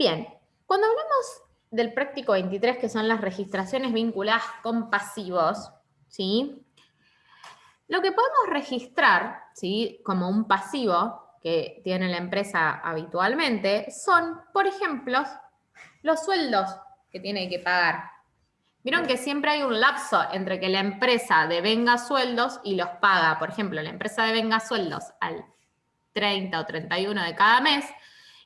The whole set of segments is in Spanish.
Bien, cuando hablamos del práctico 23, que son las registraciones vinculadas con pasivos, ¿sí? Lo que podemos registrar, ¿sí?, como un pasivo que tiene la empresa habitualmente son, por ejemplo, los sueldos que tiene que pagar. Vieron que siempre hay un lapso entre que la empresa devenga sueldos y los paga. Por ejemplo, la empresa devenga sueldos al 30 o 31 de cada mes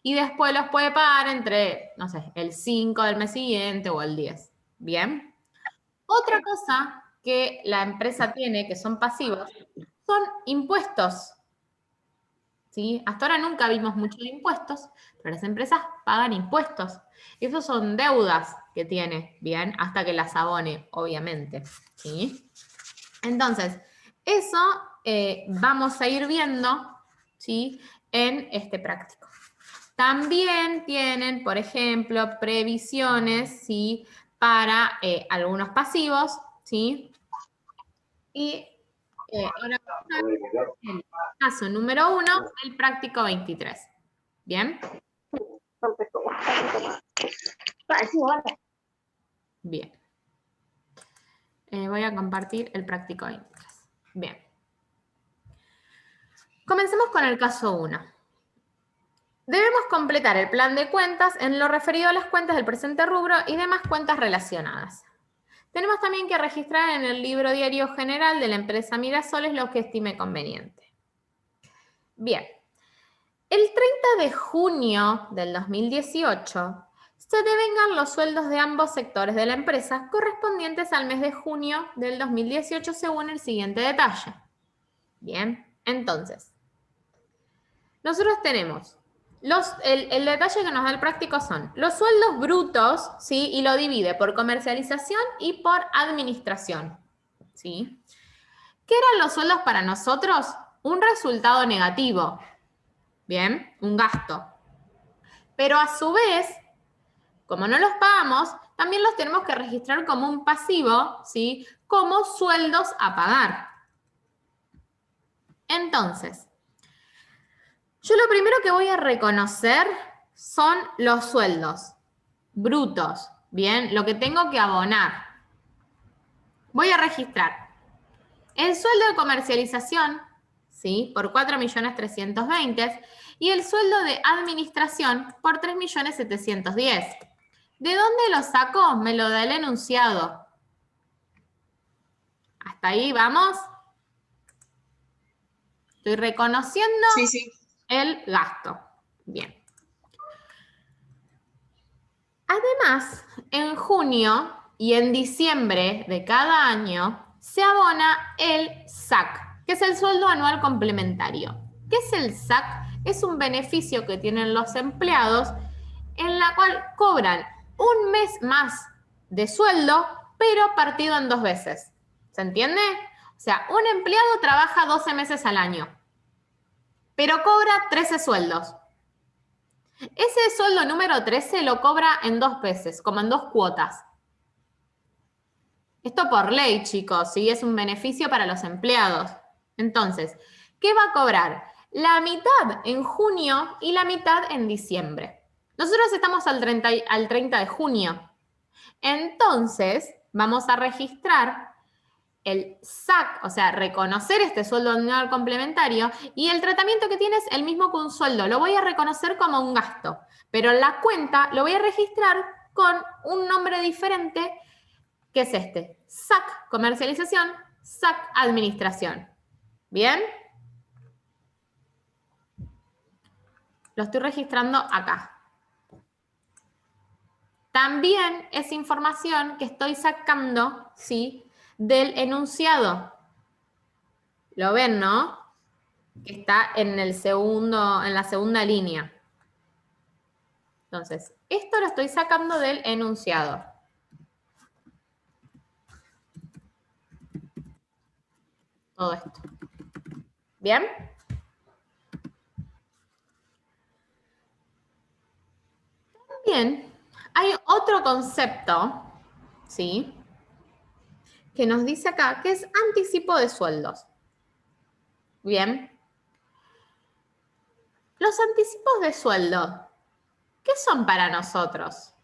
y después los puede pagar entre, no sé, el 5 del mes siguiente o el 10. ¿Bien? Otra cosa que la empresa tiene, que son pasivos, son impuestos. ¿Sí? Hasta ahora nunca vimos mucho de impuestos, pero las empresas pagan impuestos. Y esos son deudas que tiene, ¿bien? Hasta que las abone, obviamente. ¿Sí? Entonces, eso vamos a ir viendo, ¿sí?, en este práctico. También tienen, por ejemplo, previsiones, ¿sí?, para algunos pasivos, ¿sí? Y ahora vamos a ver el caso número 1 del práctico 23. ¿Bien? Bien. Voy a compartir el práctico 23. Bien. Comencemos con el caso 1. Debemos completar el plan de cuentas en lo referido a las cuentas del presente rubro y demás cuentas relacionadas. Tenemos también que registrar en el libro diario general de la empresa Mirasoles lo que estime conveniente. Bien. El 30 de junio del 2018 se devengan los sueldos de ambos sectores de la empresa correspondientes al mes de junio del 2018 según el siguiente detalle. Bien, entonces, nosotros tenemos el detalle que nos da el práctico son los sueldos brutos, ¿sí? Y lo divide por comercialización y por administración, ¿sí? ¿Qué eran los sueldos para nosotros? Un resultado negativo, ¿bien? Un gasto. Pero a su vez, como no los pagamos, también los tenemos que registrar como un pasivo, ¿sí? Como sueldos a pagar. Entonces, yo lo primero que voy a reconocer son los sueldos brutos, ¿bien? Lo que tengo que abonar. Voy a registrar el sueldo de comercialización, ¿sí?, por 4.320.000 y el sueldo de administración por 3.710.000. ¿De dónde lo saco? Me lo da el enunciado. ¿Hasta ahí vamos? Estoy reconociendo el gasto. Bien. Además, en junio y en diciembre de cada año se abona el SAC, que es el sueldo anual complementario. ¿Qué es el SAC? Es un beneficio que tienen los empleados en la cual cobran un mes más de sueldo, pero partido en 2 veces. ¿Se entiende? O sea, un empleado trabaja 12 meses al año, pero cobra 13 sueldos. Ese sueldo número 13 lo cobra en 2 veces, como en 2 cuotas. Esto por ley, chicos, ¿sí? Es un beneficio para los empleados. Entonces, ¿qué va a cobrar? La mitad en junio y la mitad en diciembre. Nosotros estamos al 30 de junio. Entonces, vamos a registrar el SAC, o sea, reconocer este sueldo anual complementario, y el tratamiento que tiene es el mismo que un sueldo. Lo voy a reconocer como un gasto, pero en la cuenta lo voy a registrar con un nombre diferente, que es este: SAC comercialización, SAC administración. ¿Bien? Lo estoy registrando acá. También es información que estoy sacando, ¿sí?, del enunciado. ¿Lo ven, no? Que está en la segunda línea. Entonces, esto lo estoy sacando del enunciado. Todo esto. ¿Bien? También hay otro concepto, ¿sí?, que nos dice acá, que es anticipo de sueldos. Bien. Los anticipos de sueldo ¿Qué son para nosotros?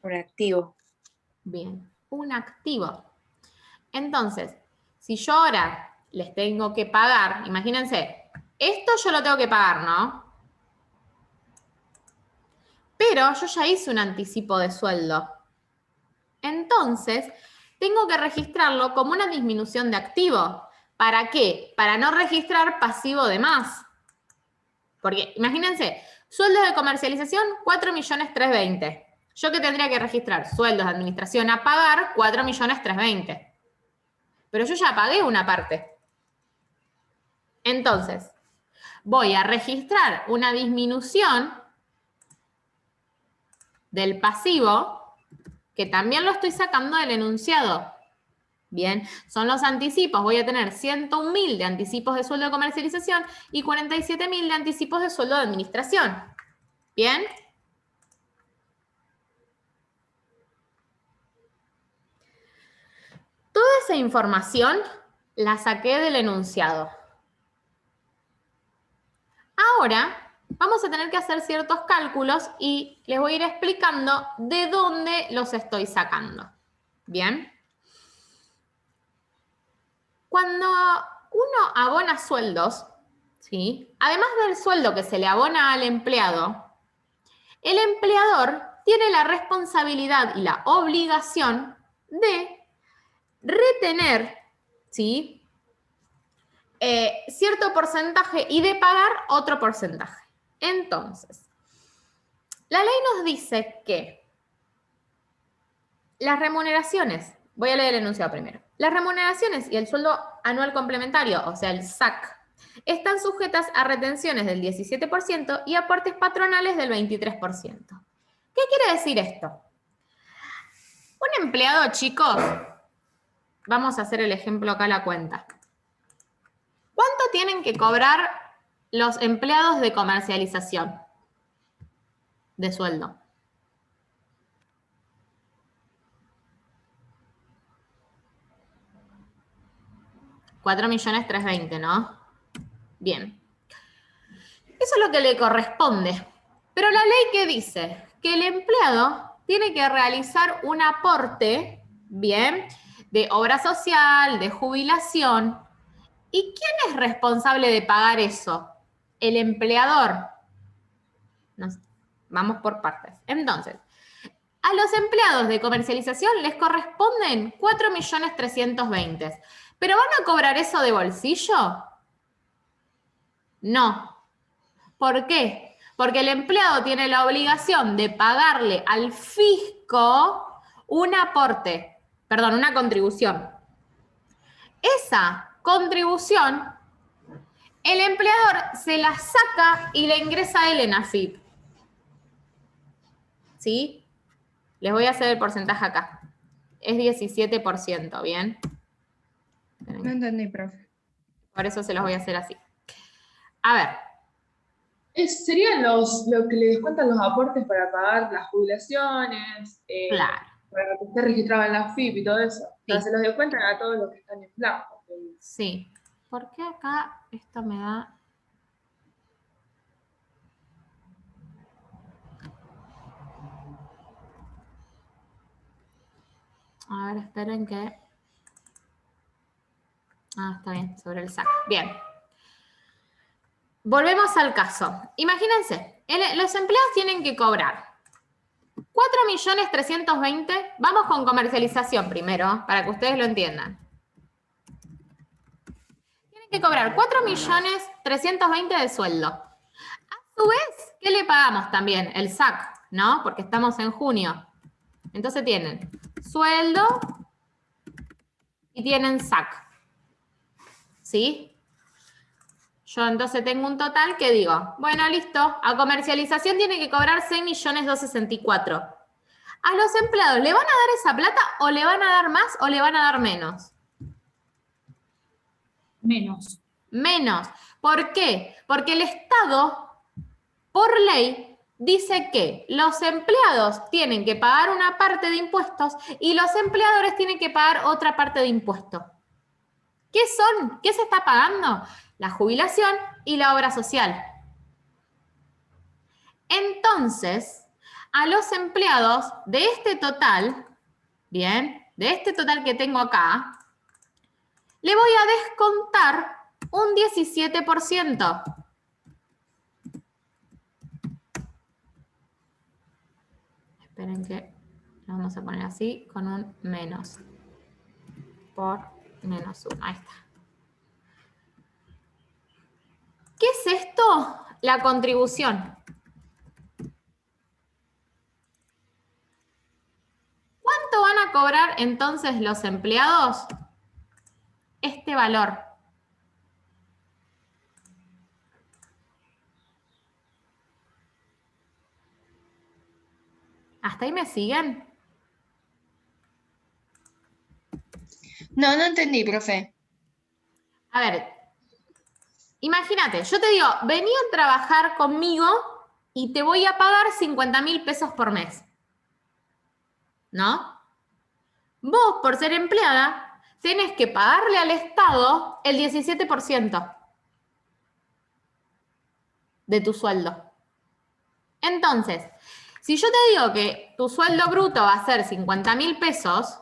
Un activo. Bien, un activo. Entonces, si yo ahora les tengo que pagar, imagínense, esto yo lo tengo que pagar, ¿no? Pero yo ya hice un anticipo de sueldo. Entonces, tengo que registrarlo como una disminución de activo. ¿Para qué? Para no registrar pasivo de más. Porque, imagínense, sueldos de comercialización, 4.320.000. ¿Yo qué tendría que registrar? Sueldos de administración a pagar, 4.320.000. Pero yo ya pagué una parte. Entonces, voy a registrar una disminución del pasivo, que también lo estoy sacando del enunciado. Bien, son los anticipos. Voy a tener 101.000 de anticipos de sueldo de comercialización y 47.000 de anticipos de sueldo de administración. Bien. Toda esa información la saqué del enunciado. Ahora vamos a tener que hacer ciertos cálculos y les voy a ir explicando de dónde los estoy sacando. Bien. Cuando uno abona sueldos, ¿sí? Además del sueldo que se le abona al empleado, el empleador tiene la responsabilidad y la obligación de retener, ¿sí? Cierto porcentaje y de pagar otro porcentaje. Entonces, la ley nos dice que las remuneraciones, voy a leer el enunciado primero, las remuneraciones y el sueldo anual complementario, o sea, el SAC, están sujetas a retenciones del 17% y aportes patronales del 23%. ¿Qué quiere decir esto? Un empleado, chicos, vamos a hacer el ejemplo acá a la cuenta. ¿Cuánto tienen que cobrar los empleados de comercialización de sueldo? $4.320.000, ¿no? Bien. Eso es lo que le corresponde. Pero la ley ¿qué dice? Que el empleado tiene que realizar un aporte, bien, de obra social, de jubilación. ¿Y quién es responsable de pagar eso? El empleador. Vamos por partes. Entonces, a los empleados de comercialización les corresponden 4.320.000. ¿Pero van a cobrar eso de bolsillo? No. ¿Por qué? Porque el empleado tiene la obligación de pagarle al fisco un aporte, perdón, una contribución. Esa contribución, el empleador se la saca y le ingresa a él en AFIP. ¿Sí? Les voy a hacer el porcentaje acá. Es 17%, ¿bien? No entendí, profe. Por eso se los voy a hacer así. A ver. Serían lo que le descuentan los aportes para pagar las jubilaciones, Claro. para que esté registrado en la FIP y todo eso. Sí. O sea, se los descuentan a todos los que están en blanco. Sí. ¿Por qué acá esto me da...? A ver, esperen que... Ah, está bien, sobre el SAC. Bien. Volvemos al caso. Imagínense, los empleados tienen que cobrar 4.320.000. Vamos con comercialización primero, para que ustedes lo entiendan. Tienen que cobrar 4.320.000 de sueldo. A su vez, ¿qué le pagamos también? El SAC, ¿no? Porque estamos en junio. Entonces tienen sueldo y tienen SAC. ¿Sí? Yo entonces tengo un total que digo, bueno, listo, a comercialización tiene que cobrar 6.264.000. ¿A los empleados le van a dar esa plata o le van a dar más o le van a dar menos? Menos. Menos. ¿Por qué? Porque el Estado, por ley, dice que los empleados tienen que pagar una parte de impuestos y los empleadores tienen que pagar otra parte de impuestos. ¿Qué son? ¿Qué se está pagando? La jubilación y la obra social. Entonces, a los empleados de este total, bien, de este total que tengo acá, le voy a descontar un 17%. Esperen que lo vamos a poner así, con un menos. Por menos 1, ahí está. ¿Qué es esto? La contribución. ¿Cuánto van a cobrar entonces los empleados? Este valor. ¿Hasta ahí me siguen? No, no entendí, profe. A ver, imagínate, yo te digo, vení a trabajar conmigo y te voy a pagar 50.000 pesos por mes. ¿No? Vos, por ser empleada, tenés que pagarle al Estado el 17% de tu sueldo. Entonces, si yo te digo que tu sueldo bruto va a ser 50.000 pesos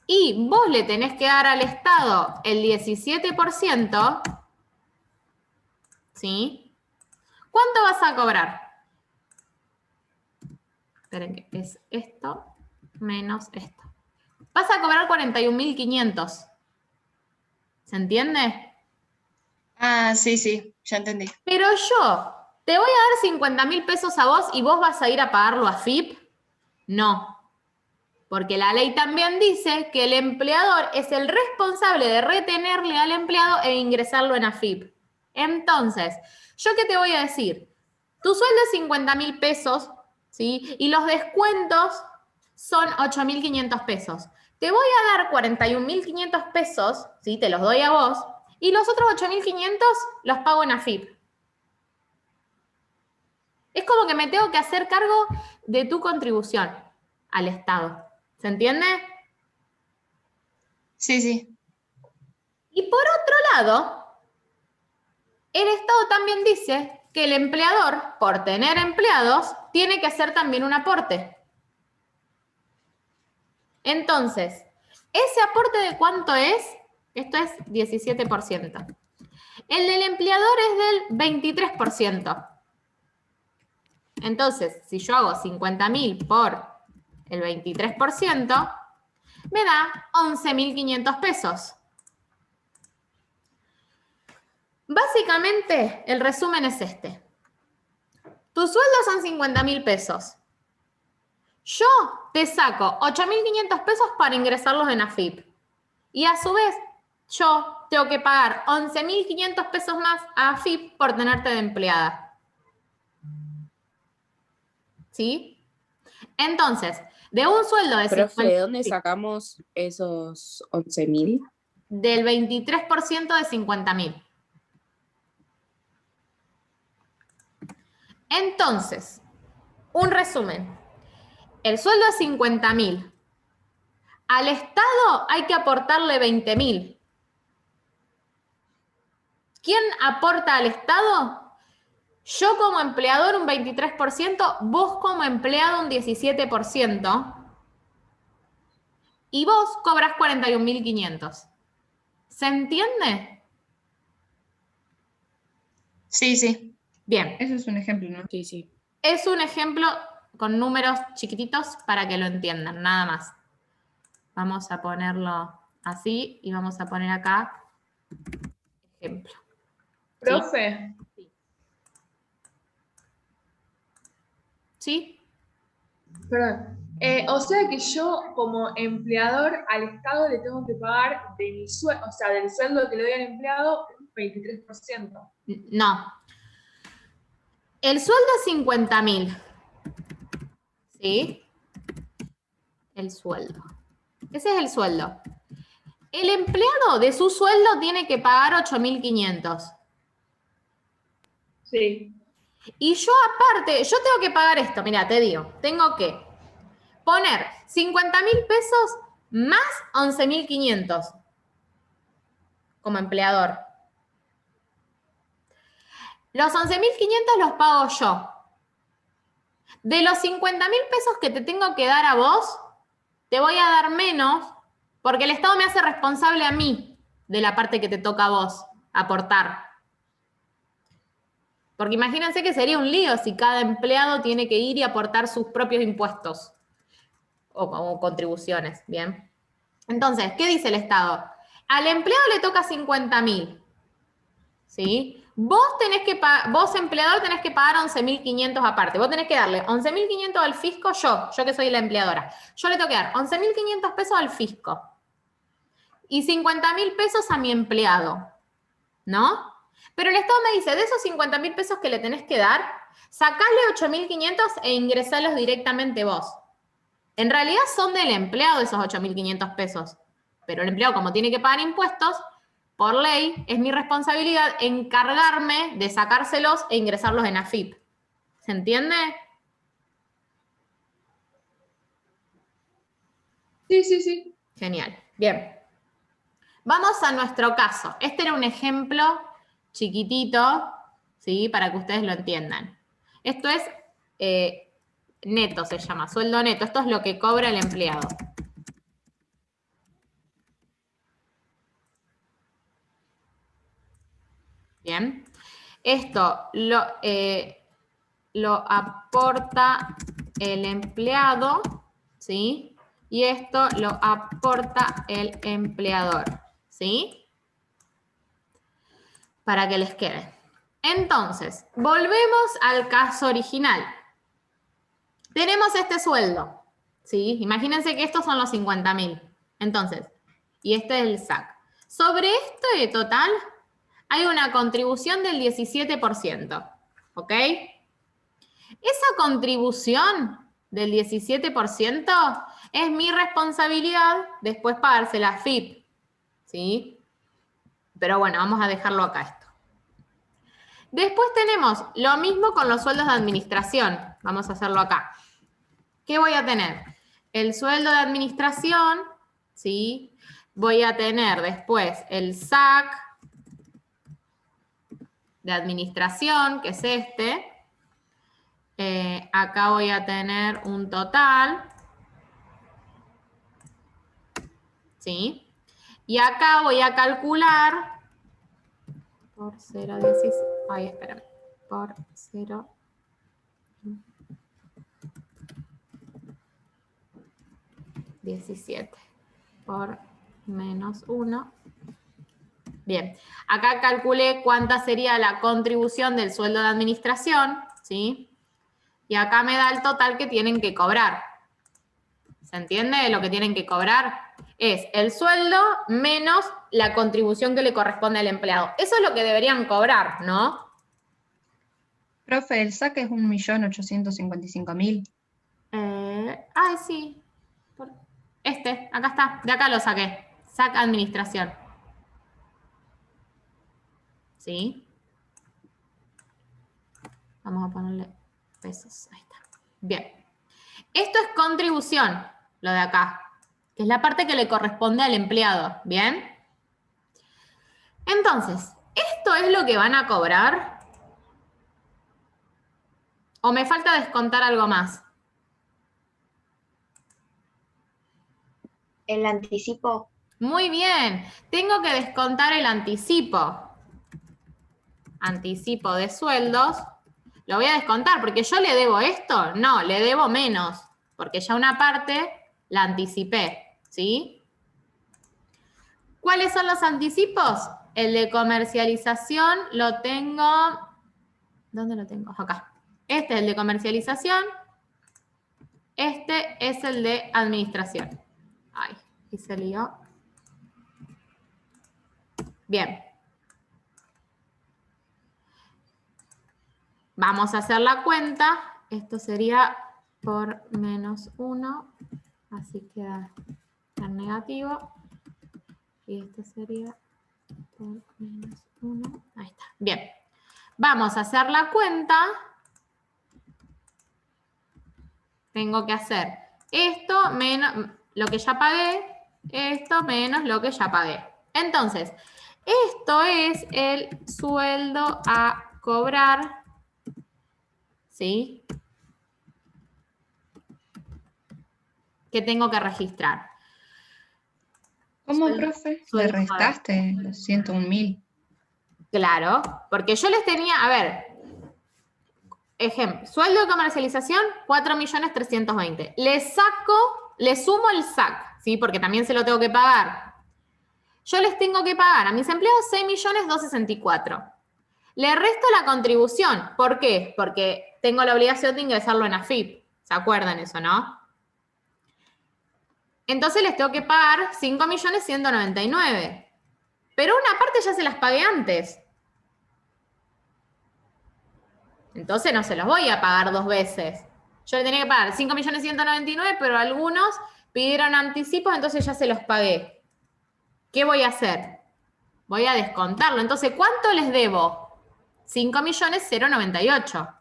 y vos le tenés que dar al Estado el 17%, ¿sí? ¿Cuánto vas a cobrar? Esperen que es esto menos esto. Vas a cobrar 41.500. ¿Se entiende? Ah, sí, sí, ya entendí. Pero yo te voy a dar 50.000 pesos a vos y vos vas a ir a pagarlo a FIP. No. Porque la ley también dice que el empleador es el responsable de retenerle al empleado e ingresarlo en AFIP. Entonces, ¿yo qué te voy a decir? Tu sueldo es 50.000 pesos, ¿sí? Y los descuentos son 8.500 pesos. Te voy a dar 41.500 pesos, ¿sí? Te los doy a vos. Y los otros 8.500 los pago en AFIP. Es como que me tengo que hacer cargo de tu contribución al Estado. ¿Se entiende? Sí, sí. Y por otro lado, el Estado también dice que el empleador, por tener empleados, tiene que hacer también un aporte. Entonces, ¿ese aporte de cuánto es? Esto es 17%. El del empleador es del 23%. Entonces, si yo hago 50.000 por el 23%, me da 11.500 pesos. Básicamente, el resumen es este. Tu sueldo son 50.000 pesos. Yo te saco 8.500 pesos para ingresarlos en AFIP. Y a su vez, yo tengo que pagar 11.500 pesos más a AFIP por tenerte de empleada. ¿Sí? Entonces, de un sueldo de Profe, 50, ¿de dónde sacamos esos 11.000? del 23% de 50.000. Entonces, un resumen. El sueldo es 50.000. Al Estado hay que aportarle 20.000. ¿Quién aporta al Estado? Yo como empleador un 23%, vos como empleado un 17%, y vos cobras 41.500. ¿Se entiende? Sí, sí. Bien. Eso es un ejemplo, ¿no? Sí, sí. Es un ejemplo con números chiquititos para que lo entiendan, nada más. Vamos a ponerlo así y vamos a poner acá ejemplo. Profe, ¿Sí? perdón. O sea que yo como empleador al Estado le tengo que pagar de mi sueldo, o sea, del sueldo que le doy al empleado, un 23%. No. El sueldo es 50.000. ¿Sí? El sueldo. Ese es el sueldo. El empleado de su sueldo tiene que pagar 8.500. Sí. Y yo aparte, yo tengo que pagar esto, mira, te digo, tengo que poner 50.000 pesos más 11.500 como empleador. Los 11.500 los pago yo. De los 50.000 pesos que te tengo que dar a vos, te voy a dar menos porque el Estado me hace responsable a mí de la parte que te toca a vos aportar. Porque imagínense que sería un lío si cada empleado tiene que ir y aportar sus propios impuestos o contribuciones, ¿bien? Entonces, ¿qué dice el Estado? Al empleado le toca 50.000, ¿sí? Vos empleador tenés que pagar 11.500 aparte. Vos tenés que darle 11.500 al fisco, yo que soy la empleadora. Yo le tengo que dar 11.500 pesos al fisco y 50.000 pesos a mi empleado, ¿no? Pero el Estado me dice, de esos 50.000 pesos que le tenés que dar, sacale 8.500 e ingresalos directamente vos. En realidad son del empleado esos 8.500 pesos, pero el empleado, como tiene que pagar impuestos, por ley, es mi responsabilidad encargarme de sacárselos e ingresarlos en AFIP. ¿Se entiende? Sí, sí, sí. Genial. Bien. Vamos a nuestro caso. Este era un ejemplo chiquitito, ¿sí? Para que ustedes lo entiendan. Esto es neto, se llama, sueldo neto. Esto es lo que cobra el empleado. Bien. Esto lo aporta el empleado, ¿sí? Y esto lo aporta el empleador, ¿sí? Para que les quede. Entonces, volvemos al caso original. Tenemos este sueldo, ¿sí? Imagínense que estos son los 50.000. Entonces, y este es el SAC. Sobre este total hay una contribución del 17%, ¿ok? Esa contribución del 17% es mi responsabilidad después pagarse la AFIP, ¿sí? Pero bueno, vamos a dejarlo acá esto. Después tenemos lo mismo con los sueldos de administración. Vamos a hacerlo acá. ¿Qué voy a tener? El sueldo de administración, ¿sí? Voy a tener después el SAC de administración, que es este. Acá voy a tener un total, ¿sí? Y acá voy a calcular por 0,16. Ay, espérame. Por 0. $17 por menos 1. Bien, acá calculé cuánta sería la contribución del sueldo de administración, ¿sí? Y acá me da el total que tienen que cobrar. ¿Se entiende? Lo que tienen que cobrar es el sueldo menos la contribución que le corresponde al empleado. Eso es lo que deberían cobrar, ¿no? Profe, el SAC es 1.855.000. Ay, sí. Acá está. De acá lo saqué. SAC administración. ¿Sí? Vamos a ponerle pesos. Ahí está. Bien. Esto es contribución, lo de acá, que es la parte que le corresponde al empleado. ¿Bien? Entonces, ¿esto es lo que van a cobrar? ¿O me falta descontar algo más? El anticipo. Muy bien. Tengo que descontar el anticipo. Anticipo de sueldos. Lo voy a descontar porque yo le debo esto. No, le debo menos. Porque ya una parte la anticipé. ¿Sí? ¿Cuáles son los anticipos? El de comercialización lo tengo... ¿Dónde lo tengo? Acá. Este es el de comercialización. Este es el de administración. Ay, y se lió. Bien. Vamos a hacer la cuenta. Esto sería por menos 1. Así queda en negativo. Y esto sería por menos 1. Ahí está. Bien. Vamos a hacer la cuenta. Tengo que hacer esto menos lo que ya pagué. Esto menos lo que ya pagué. Entonces, esto es el sueldo a cobrar, ¿sí? ¿Qué tengo que registrar? ¿Cómo, Sueldo- profe? Le sueldo a pagar. restaste los 101.000. Claro, porque yo les tenía, a ver, ejemplo, sueldo de comercialización, 4.320.000. Le sumo el SAC, ¿sí? Porque también se lo tengo que pagar. Yo les tengo que pagar a mis empleados 6.264.000. Le resto la contribución. ¿Por qué? Porque tengo la obligación de ingresarlo en AFIP. ¿Se acuerdan eso, no? Entonces les tengo que pagar 5.199.000. Pero una parte ya se las pagué antes. Entonces no se los voy a pagar 2 veces. Yo le tenía que pagar 5.199.000, pero algunos pidieron anticipos, entonces ya se los pagué. ¿Qué voy a hacer? Voy a descontarlo. Entonces, ¿cuánto les debo? 5.098.000.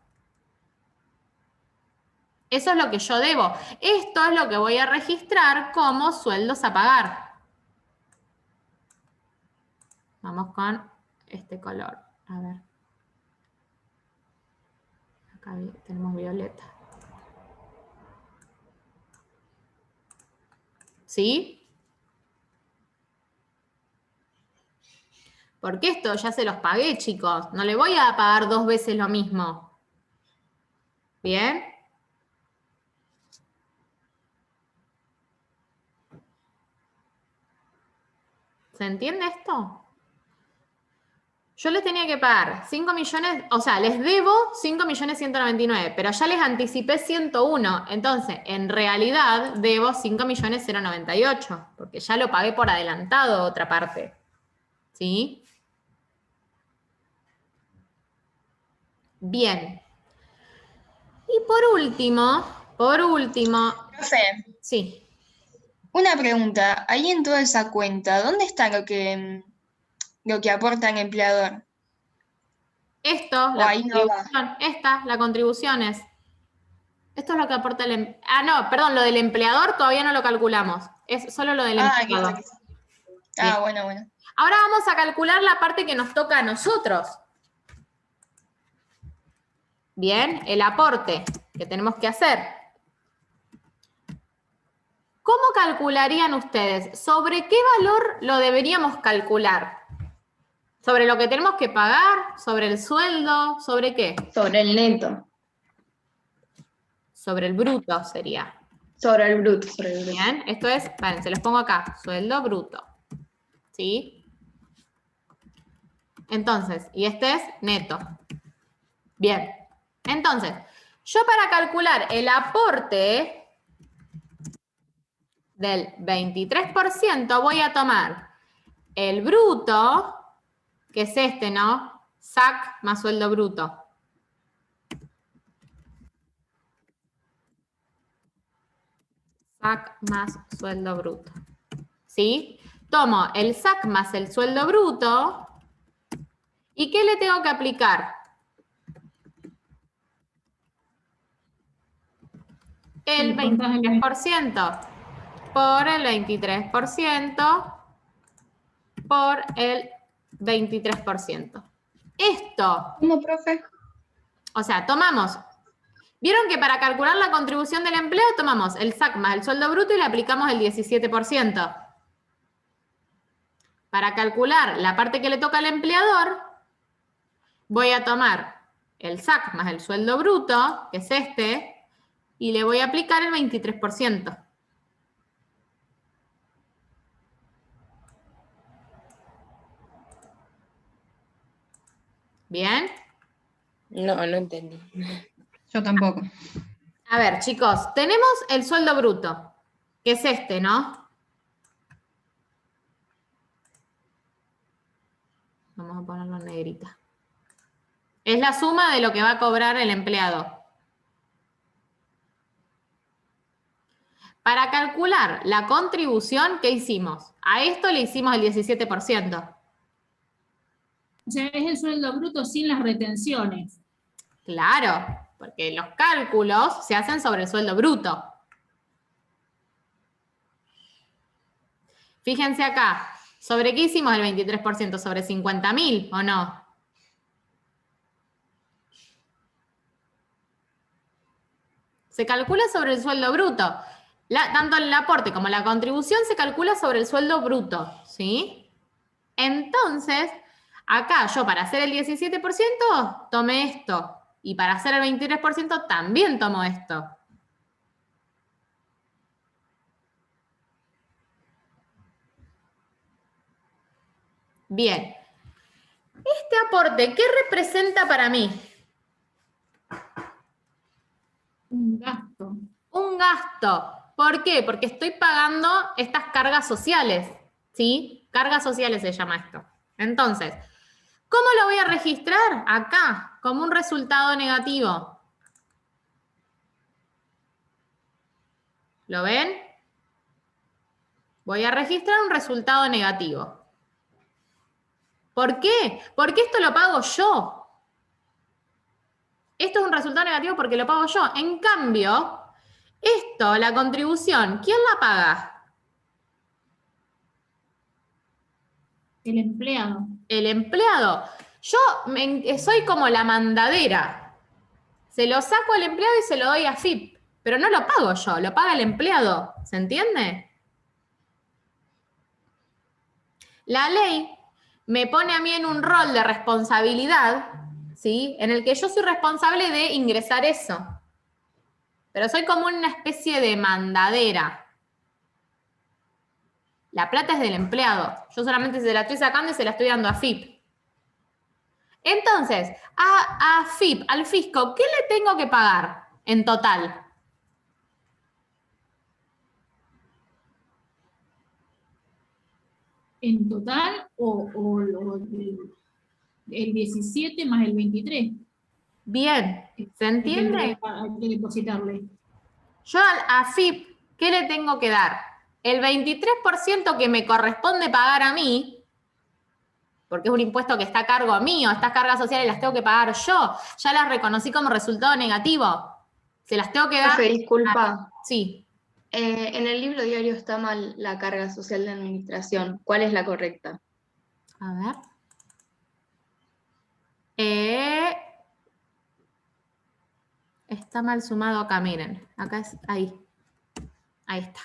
Eso es lo que yo debo. Esto es lo que voy a registrar como sueldos a pagar. Vamos con este color. A ver. Acá tenemos violeta. ¿Sí? Porque esto ya se los pagué, chicos. No le voy a pagar 2 veces lo mismo. ¿Bien? ¿Se entiende esto? Yo les tenía que pagar 5 millones, o sea, les debo 5.199.000, pero ya les anticipé 101. Entonces, en realidad, debo 5.098.000, porque ya lo pagué por adelantado otra parte. ¿Sí? Bien. Y por último, Profe, sí. una pregunta. Ahí en toda esa cuenta, ¿dónde está lo que aporta el empleador? Esto, O la ahí no va. contribución, la contribución es. Esto es lo que aporta el no, perdón, lo del empleador todavía no lo calculamos. Es solo lo del empleado. Listo. Bien. Bueno. Ahora vamos a calcular la parte que nos toca a nosotros. Bien, el aporte que tenemos que hacer. ¿Cómo calcularían ustedes? ¿Sobre qué valor lo deberíamos calcular? ¿Sobre lo que tenemos que pagar? ¿Sobre el sueldo? ¿Sobre qué? Sobre el neto, Sobre el bruto sería. sobre el bruto, sobre el bruto. Bien, esto es, vale, se los pongo acá, sueldo bruto. ¿Sí? Entonces, y este es neto. Bien, entonces, yo para calcular el aporte del 23% voy a tomar el bruto, que es este, ¿no? SAC más sueldo bruto. SAC más sueldo bruto. ¿Sí? Tomo el SAC más el sueldo bruto. ¿Y qué le tengo que aplicar? El 23% por el 23% por el 23%. Esto, ¿Cómo, profe? o sea, tomamos, vieron que para calcular la contribución del empleo tomamos el SAC más el sueldo bruto y le aplicamos el 17%. Para calcular la parte que le toca al empleador, voy a tomar el SAC más el sueldo bruto, que es este, y le voy a aplicar el 23%. ¿Bien? No, no entendí. Yo tampoco. A ver, chicos, tenemos el sueldo bruto, que es este, ¿no? Vamos a ponerlo en negrita. Es la suma de lo que va a cobrar el empleado. Para calcular la contribución, ¿qué hicimos? A esto le hicimos el 17%. O sea, es el sueldo bruto sin las retenciones. Claro, porque los cálculos se hacen sobre el sueldo bruto. Fíjense acá, ¿sobre qué hicimos el 23%? ¿Sobre 50.000 o no? Se calcula sobre el sueldo bruto. Tanto el aporte como la contribución se calcula sobre el sueldo bruto, ¿sí? Entonces, acá yo para hacer el 17% tomé esto. Y para hacer el 23% también tomo esto. Bien. Este aporte, ¿qué representa para mí? Un gasto. Un gasto. ¿Por qué? Porque estoy pagando estas cargas sociales, ¿sí? Cargas sociales se llama esto. Entonces, ¿cómo lo voy a registrar? Acá, como un resultado negativo. ¿Lo ven? Voy a registrar un resultado negativo. ¿Por qué? Porque esto lo pago yo. Esto es un resultado negativo porque lo pago yo. En cambio, esto, la contribución, ¿quién la paga? El empleado. El empleado. Yo soy como la mandadera. Se lo saco al empleado y se lo doy a FIP. Pero no lo pago yo, lo paga el empleado. ¿Se entiende? La ley me pone a mí en un rol de responsabilidad, ¿sí? En el que yo soy responsable de ingresar eso. Pero soy como una especie de mandadera. La plata es del empleado. Yo solamente se la estoy sacando y se la estoy dando a FIP. Entonces, a FIP, al fisco, ¿qué le tengo que pagar en total? En total el 17 más el 23. Bien, ¿se entiende? Hay que depositarle. Yo a FIP, ¿qué le tengo que dar? El 23% que me corresponde pagar a mí, porque es un impuesto que está a cargo mío, estas cargas sociales las tengo que pagar yo, ya las reconocí como resultado negativo. Se las tengo que dar. Profe, disculpa. Sí. En el libro diario está mal la carga social de administración. ¿Cuál es la correcta? A ver. Está mal sumado acá, miren. Acá es ahí. Ahí está.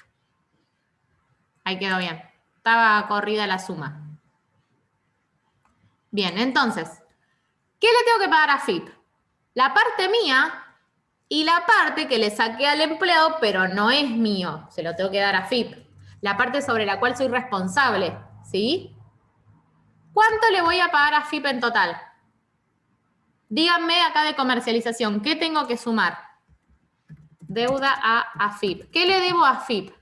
Ahí quedó bien. Estaba corrida la suma. Bien, entonces, ¿qué le tengo que pagar a FIP? La parte mía y la parte que le saqué al empleado, pero no es mío. Se lo tengo que dar a FIP. La parte sobre la cual soy responsable, ¿sí? ¿Cuánto le voy a pagar a FIP en total? Díganme acá de comercialización, ¿qué tengo que sumar? Deuda a FIP. ¿Qué le debo a FIP?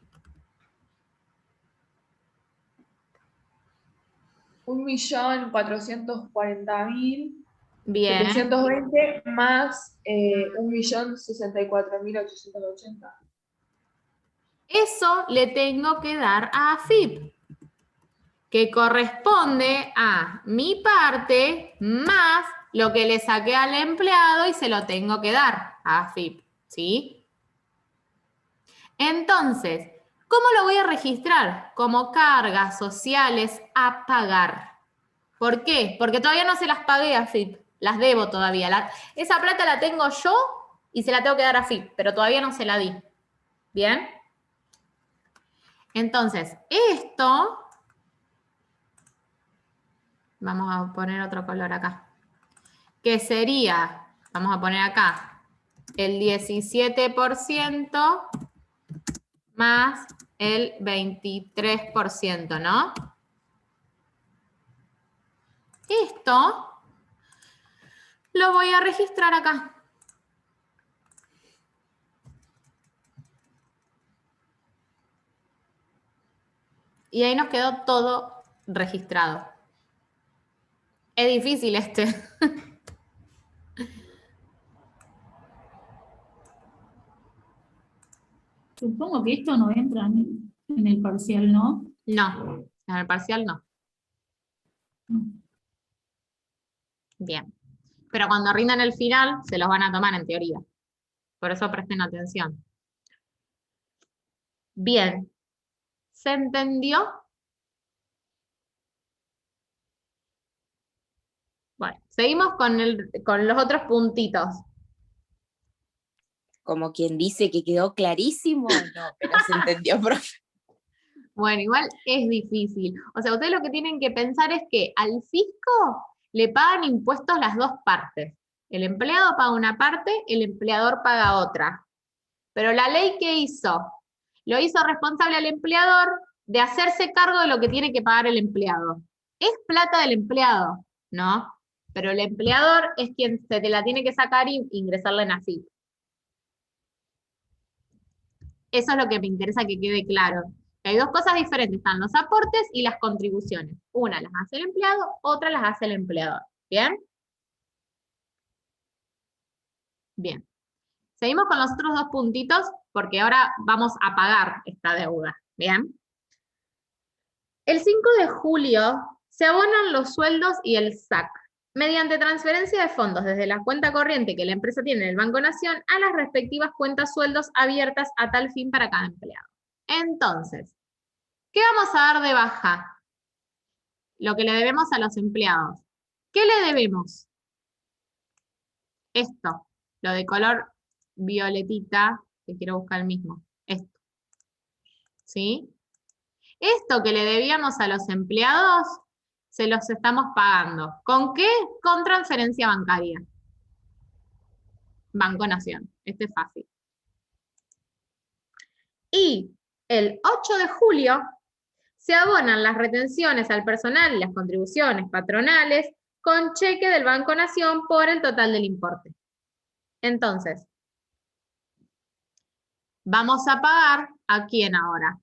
1.440.720 Bien. más 1.064.880. Eso le tengo que dar a AFIP, que corresponde a mi parte más lo que le saqué al empleado y se lo tengo que dar a AFIP, ¿sí? Entonces, ¿cómo lo voy a registrar? Como cargas sociales a pagar. ¿Por qué? Porque todavía no se las pagué a AFIP, las debo todavía. Esa plata la tengo yo y se la tengo que dar a AFIP, pero todavía no se la di. ¿Bien? Entonces, esto, vamos a poner otro color acá, que sería, vamos a poner acá, el 17% más el 23%, ¿no? Esto lo voy a registrar acá. Y ahí nos quedó todo registrado. Es difícil este. Supongo que esto no entra en el parcial, ¿no? No, en el parcial no. Mm. Bien. Pero cuando rindan el final, se los van a tomar en teoría. Por eso presten atención. Bien. ¿Se entendió? Bueno, seguimos con los otros puntitos. como quien dice que quedó clarísimo, no, pero se entendió, profe. Bueno, igual es difícil. O sea, ustedes lo que tienen que pensar es que al fisco le pagan impuestos las dos partes. El empleado paga una parte, el empleador paga otra. Pero la ley, ¿qué hizo? Lo hizo responsable al empleador de hacerse cargo de lo que tiene que pagar el empleado. Es plata del empleado, ¿no? Pero el empleador es quien se te la tiene que sacar e ingresarla en AFIP. Eso es lo que me interesa que quede claro. Hay dos cosas diferentes, están los aportes y las contribuciones. Una las hace el empleado, otra las hace el empleador. ¿Bien? Bien. Seguimos con los otros dos puntitos, porque ahora vamos a pagar esta deuda. ¿Bien? El 5 de julio se abonan los sueldos y el SAC, mediante transferencia de fondos desde la cuenta corriente que la empresa tiene en el Banco Nación a las respectivas cuentas sueldos abiertas a tal fin para cada empleado. Entonces, ¿qué vamos a dar de baja? Lo que le debemos a los empleados. ¿Qué le debemos? Esto, lo de color violetita, que quiero buscar el mismo. Esto. ¿Sí? Esto que le debíamos a los empleados, se los estamos pagando. ¿Con qué? Con transferencia bancaria. Banco Nación. Este es fácil. Y el 8 de julio se abonan las retenciones al personal y las contribuciones patronales con cheque del Banco Nación por el total del importe. Entonces, vamos a pagar ¿a quién ahora?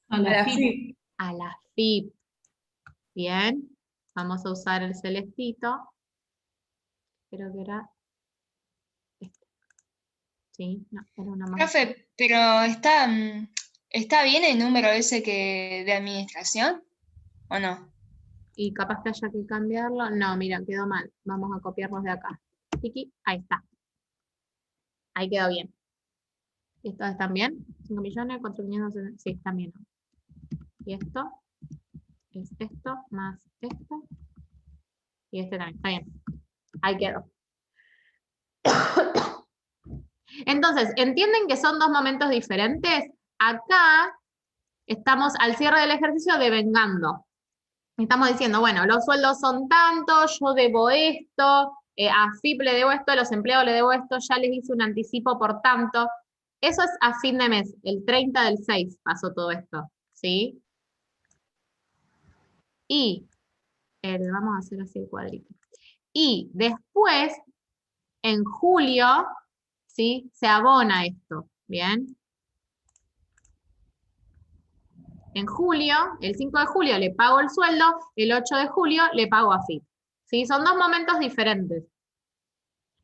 A la FIP. A la FIP. Bien, vamos a usar el celestito. Creo que era este. Sí, no, era una más. Profe, pero ¿está bien el número ese que de administración? ¿O no? Y capaz que haya que cambiarlo. No, mira, quedó mal. Vamos a copiarlos de acá. Tiki, ahí está. Ahí quedó bien. ¿Estos están bien? 5 millones, 4 millones, sí, están bien. Y esto es esto más esto. Y este también, está bien. Ahí quedó. Entonces, ¿entienden que son dos momentos diferentes? Acá estamos al cierre del ejercicio devengando. Estamos diciendo, bueno, los sueldos son tantos, yo debo esto, a FIP le debo esto, a los empleados le debo esto, ya les hice un anticipo por tanto. Eso es a fin de mes, el 30 del 6 pasó todo esto, ¿sí? Y, vamos a hacer así el cuadrito. Y después, en julio, ¿sí? Se abona esto, ¿bien? En julio, el 5 de julio le pago el sueldo, el 8 de julio le pago a FIP. ¿Sí? Son dos momentos diferentes.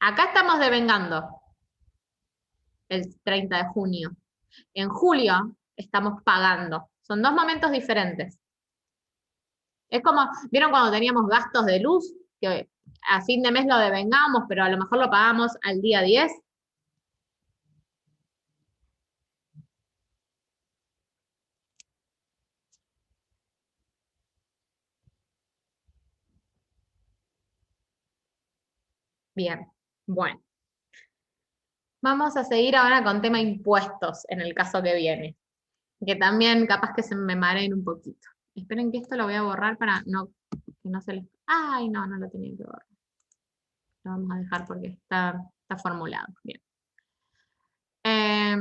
Acá estamos devengando el 30 de junio. En julio estamos pagando. Son dos momentos diferentes. Es como, ¿vieron cuando teníamos gastos de luz? Que a fin de mes lo devengamos, pero a lo mejor lo pagamos al día 10. Bien, bueno. Vamos a seguir ahora con tema impuestos, en el caso que viene. Que también capaz que se me mareen un poquito. Esperen que esto lo voy a borrar para que no se les... Ay, no, no lo tenía que borrar. Lo vamos a dejar porque está formulado. Bien. A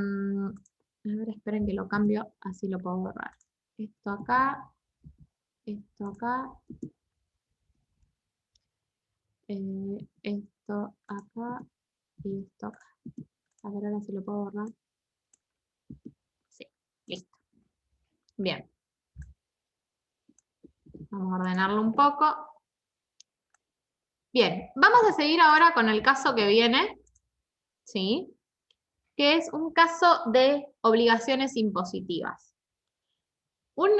ver, esperen que lo cambio, así lo puedo borrar. Esto acá, esto acá, esto acá y esto acá. A ver ahora si lo puedo borrar. Sí, listo. Bien. Vamos a ordenarlo un poco. Bien, vamos a seguir ahora con el caso que viene, ¿sí? Que es un caso de obligaciones impositivas. Un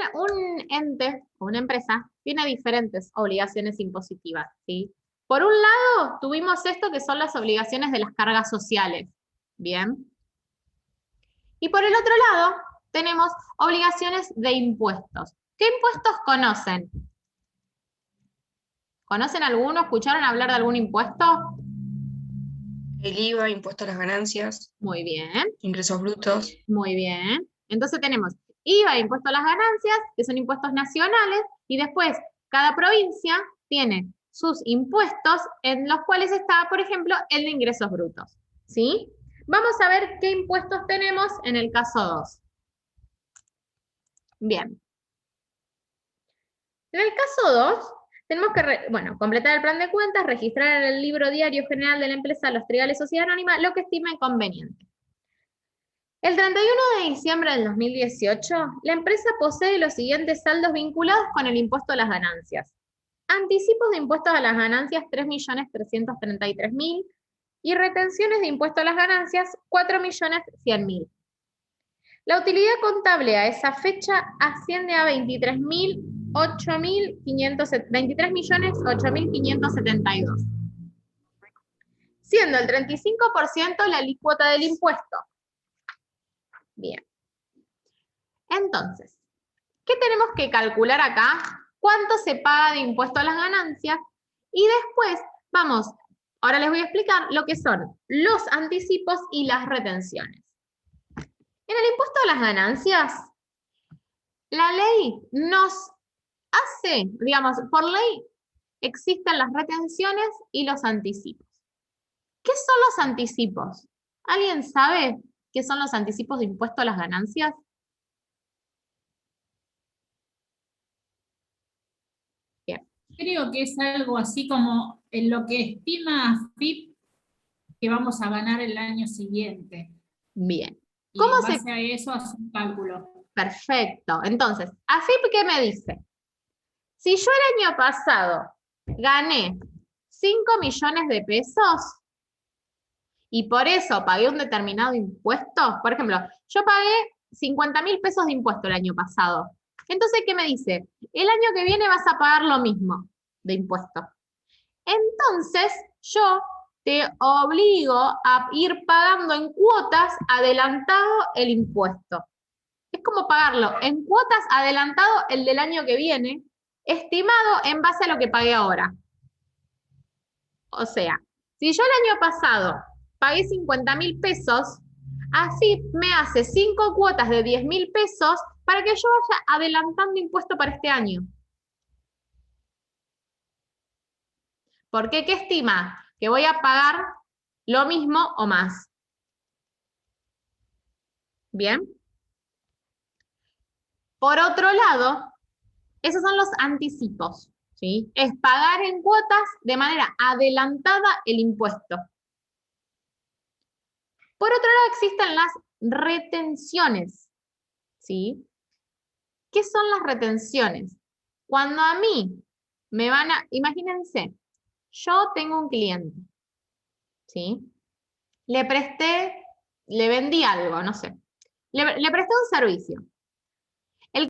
ente o una empresa tiene diferentes obligaciones impositivas, ¿sí? Por un lado, tuvimos esto que son las obligaciones de las cargas sociales, ¿bien? Y por el otro lado, tenemos obligaciones de impuestos. ¿Qué impuestos conocen? ¿Conocen alguno? ¿Escucharon hablar de algún impuesto? El IVA, impuesto a las ganancias, Muy bien, ingresos brutos. muy bien. Entonces tenemos IVA, impuesto a las ganancias, que son impuestos nacionales, y después cada provincia tiene sus impuestos en los cuales está, por ejemplo, el de ingresos brutos. ¿Sí? Vamos a ver qué impuestos tenemos en el caso 2. Bien. En el caso 2, tenemos que, completar el plan de cuentas, registrar en el libro diario general de la empresa Los Trigales Sociedad Anónima lo que estime conveniente. El 31 de diciembre del 2018, la empresa posee los siguientes saldos vinculados con el impuesto a las ganancias. Anticipos de impuestos a las ganancias, 3.333.000, y retenciones de impuesto a las ganancias, 4.100.000. La utilidad contable a esa fecha asciende a 23.008.572, siendo el 35% la alícuota del impuesto. Bien. Entonces, ¿qué tenemos que calcular acá? ¿Cuánto se paga de impuesto a las ganancias? Y después, ahora les voy a explicar lo que son los anticipos y las retenciones. En el impuesto a las ganancias, la ley nos hace, por ley existen las retenciones y los anticipos. ¿Qué son los anticipos? ¿Alguien sabe qué son los anticipos de impuesto a las ganancias? Bien. Creo que es algo así como en lo que estima AFIP que vamos a ganar el año siguiente. Bien. Y en base a eso hace un cálculo. Perfecto. Entonces, AFIP, ¿qué me dice? Si yo el año pasado gané 5 millones de pesos y por eso pagué un determinado impuesto, por ejemplo, yo pagué 50.000 pesos de impuesto el año pasado. Entonces, ¿qué me dice? El año que viene vas a pagar lo mismo de impuesto. Entonces, yo te obligo a ir pagando en cuotas adelantado el impuesto. Es como pagarlo en cuotas adelantado el del año que viene, estimado en base a lo que pagué ahora. O sea, si yo el año pasado pagué 50.000 pesos, así me hace 5 cuotas de 10.000 pesos para que yo vaya adelantando impuesto para este año. ¿Por qué? ¿Qué estima? Que voy a pagar lo mismo o más. ¿Bien? Por otro lado, esos son los anticipos, ¿sí? Es pagar en cuotas de manera adelantada el impuesto. Por otro lado, existen las retenciones, ¿sí? ¿Qué son las retenciones? Cuando a mí me van a... Imagínense, yo tengo un cliente, ¿sí? Le vendí algo, no sé. Le presté un servicio.